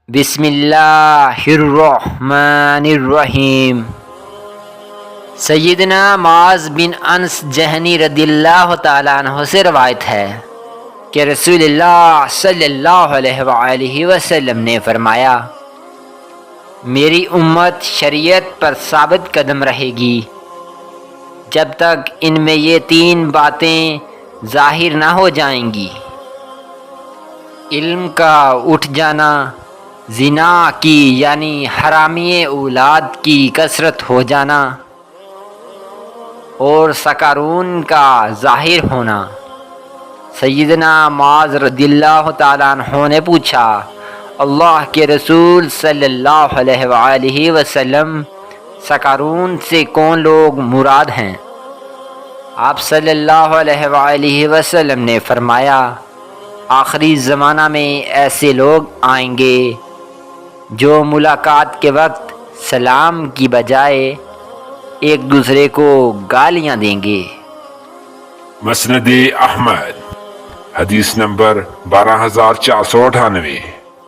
بسم اللہ الرحمن الرحیم۔ سیدنا معاذ بن انس جہنی رضی اللہ تعالیٰ عنہ سے روایت ہے کہ رسول اللہ صلی اللہ علیہ وآلہ وسلم نے فرمایا، میری امت شریعت پر ثابت قدم رہے گی جب تک ان میں یہ تین باتیں ظاہر نہ ہو جائیں گی: علم کا اٹھ جانا، زنا کی یعنی حرامی اولاد کی کثرت ہو جانا، اور سکارون کا ظاہر ہونا۔ سیدنا معاذ رضی اللہ تعالیٰ عنہ نے پوچھا، اللہ کے رسول صلی اللہ علیہ وآلہ وسلم، سکارون سے کون لوگ مراد ہیں؟ آپ صلی اللہ علیہ وآلہ وسلم نے فرمایا، آخری زمانہ میں ایسے لوگ آئیں گے جو ملاقات کے وقت سلام کی بجائے ایک دوسرے کو گالیاں دیں گے۔ مسند احمد، حدیث نمبر 12498۔